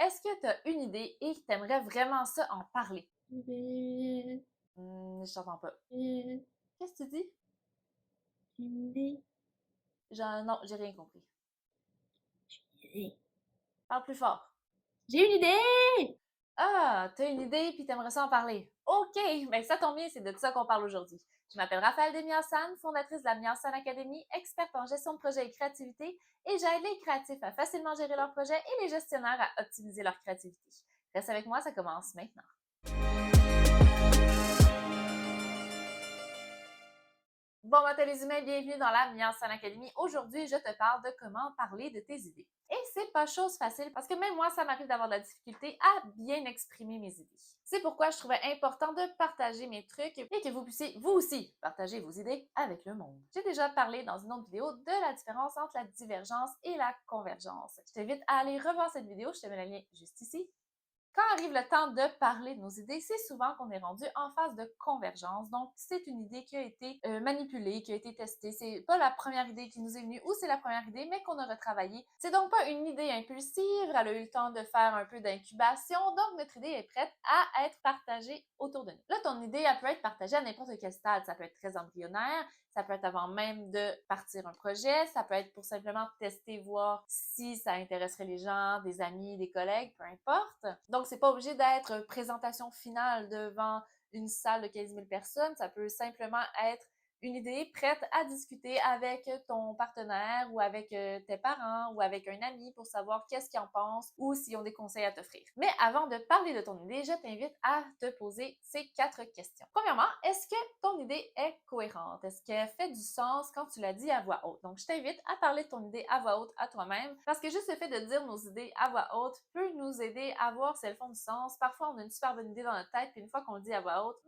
est-ce que tu as une idée et que tu aimerais vraiment ça en parler? Une Je t'entends pas. idée, Qu'est-ce que tu dis? une idée, Genre, non, j'ai rien compris. une idée. Parle plus fort. J'ai une idée! Ah, t'as une idée puis t'aimerais ça en parler. OK, ben ça tombe bien, c'est de ça qu'on parle aujourd'hui. Je m'appelle Raphaël Demiassan, fondatrice de la Miassan Academy, experte en gestion de projet et créativité, et j'aide les créatifs à facilement gérer leurs projets et les gestionnaires à optimiser leur créativité. Reste avec moi, ça commence maintenant. Bon matin les humains, bienvenue dans la Miassan Academy. Aujourd'hui, je te parle de comment parler de tes idées. Et c'est pas chose facile parce que même moi, ça m'arrive d'avoir de la difficulté à bien exprimer mes idées. C'est pourquoi je trouvais important de partager mes trucs et que vous puissiez, vous aussi, partager vos idées avec le monde. J'ai déjà parlé dans une autre vidéo de la différence entre la divergence et la convergence. Je t'invite à aller revoir cette vidéo, je te mets le lien juste ici. Quand arrive le temps de parler de nos idées, c'est souvent qu'on est rendu en phase de convergence. Donc, c'est une idée qui a été manipulée, qui a été testée. C'est pas la première idée qui nous est venue ou c'est la première idée, mais qu'on a retravaillée. C'est donc pas une idée impulsive. Elle a eu le temps de faire un peu d'incubation. Donc, notre idée est prête à être partagée autour de nous. Là, ton idée, elle peut être partagée à n'importe quel stade. Ça peut être très embryonnaire. Ça peut être avant même de partir un projet. Ça peut être pour simplement tester, voir si ça intéresserait les gens, des amis, des collègues, peu importe. Donc, c'est pas obligé d'être présentation finale devant une salle de 15 000 personnes. Ça peut simplement être une idée prête à discuter avec ton partenaire ou avec tes parents ou avec un ami pour savoir qu'est-ce qu'ils en pensent ou s'ils ont des conseils à t'offrir. Mais avant de parler de ton idée, je t'invite à te poser ces 4 questions. Premièrement, est-ce que ton idée est cohérente? Est-ce qu'elle fait du sens quand tu la dis à voix haute? Donc, je t'invite à parler de ton idée à voix haute à toi-même parce que juste le fait de dire nos idées à voix haute peut nous aider à voir si elles font du sens. Parfois, on a une super bonne idée dans notre tête, puis une fois qu'on le dit à voix haute,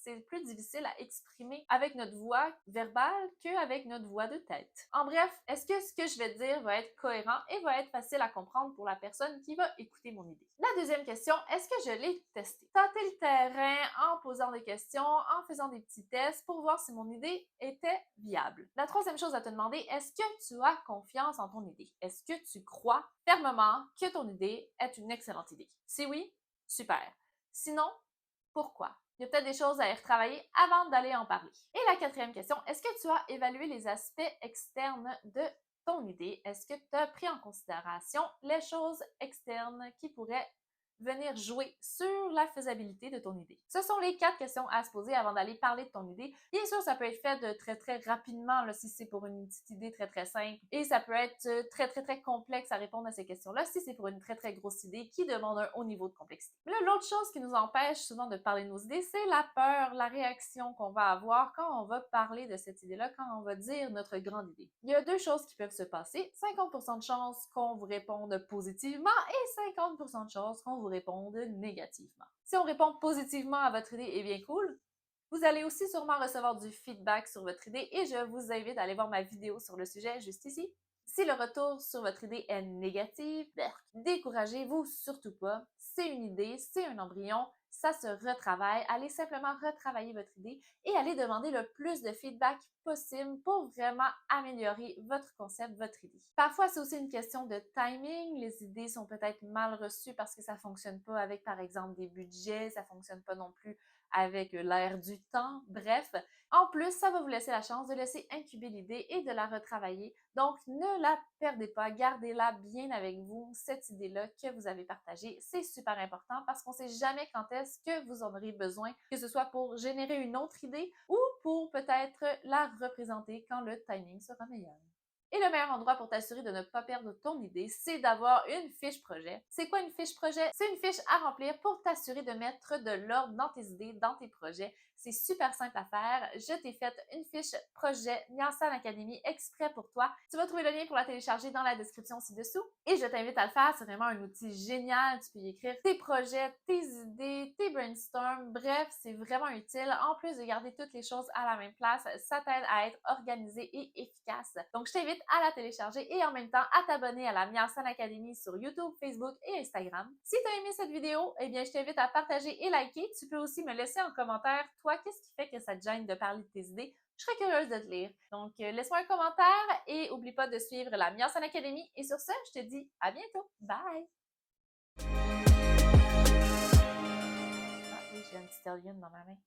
c'est plus difficile à exprimer avec notre voix verbale qu'avec notre voix de tête. En bref, est-ce que ce que je vais dire va être cohérent et va être facile à comprendre pour la personne qui va écouter mon idée? La deuxième question, est-ce que je l'ai testé? Tenter le terrain en posant des questions, en faisant des petits tests pour voir si mon idée était viable. La troisième chose à te demander, est-ce que tu as confiance en ton idée? Est-ce que tu crois fermement que ton idée est une excellente idée? Si oui, super. Sinon, pourquoi? Il y a peut-être des choses à y retravailler avant d'aller en parler. Et la quatrième question, est-ce que tu as évalué les aspects externes de ton idée? Est-ce que tu as pris en considération les choses externes qui pourraient venir jouer sur la faisabilité de ton idée? Ce sont les 4 questions à se poser avant d'aller parler de ton idée. Bien sûr, ça peut être fait de très rapidement là, si c'est pour une petite idée très simple et ça peut être très complexe à répondre à ces questions-là si c'est pour une très grosse idée qui demande un haut niveau de complexité. Mais là, l'autre chose qui nous empêche souvent de parler de nos idées, c'est la peur, la réaction qu'on va avoir quand on va parler de cette idée-là, quand on va dire notre grande idée. Il y a 2 choses qui peuvent se passer. 50% de chances qu'on vous réponde positivement et 50% de chances qu'on vous réponde négativement. Si on répond positivement à votre idée, eh bien cool. Vous allez aussi sûrement recevoir du feedback sur votre idée et je vous invite à aller voir ma vidéo sur le sujet juste ici. Si le retour sur votre idée est négatif, découragez-vous surtout pas. C'est une idée, c'est un embryon, ça se retravaille. Allez simplement retravailler votre idée et allez demander le plus de feedback possible pour vraiment améliorer votre concept, votre idée. Parfois, c'est aussi une question de timing. Les idées sont peut-être mal reçues parce que ça ne fonctionne pas avec, par exemple, des budgets, ça ne fonctionne pas non plus avec l'air du temps. Bref, en plus, ça va vous laisser la chance de laisser incuber l'idée et de la retravailler. Donc, ne la perdez pas, gardez-la bien avec vous, cette idée-là que vous avez partagée. C'est super important parce qu'on ne sait jamais quand est-ce que vous en aurez besoin, que ce soit pour générer une autre idée ou pour peut-être la représenter quand le timing sera meilleur. Et le meilleur endroit pour t'assurer de ne pas perdre ton idée, c'est d'avoir une fiche projet. C'est quoi une fiche projet? C'est une fiche à remplir pour t'assurer de mettre de l'ordre dans tes idées, dans tes projets. C'est super simple à faire. Je t'ai fait une fiche projet Miassan Academy exprès pour toi. Tu vas trouver le lien pour la télécharger dans la description ci-dessous. Et je t'invite à le faire. C'est vraiment un outil génial. Tu peux y écrire tes projets, tes idées, tes brainstorms. Bref, c'est vraiment utile. En plus de garder toutes les choses à la même place, ça t'aide à être organisé et efficace. Donc, je t'invite à la télécharger et en même temps à t'abonner à la Miassan Academy sur YouTube, Facebook et Instagram. Si tu as aimé cette vidéo, eh bien, je t'invite à partager et liker. Tu peux aussi me laisser en commentaire, toi, qu'est-ce qui fait que ça te gêne de parler de tes idées? Je serais curieuse de te lire. Donc, laisse-moi un commentaire et oublie pas de suivre la Miassan Academy. Et sur ce, je te dis à bientôt. Bye! Stallion dans ma main.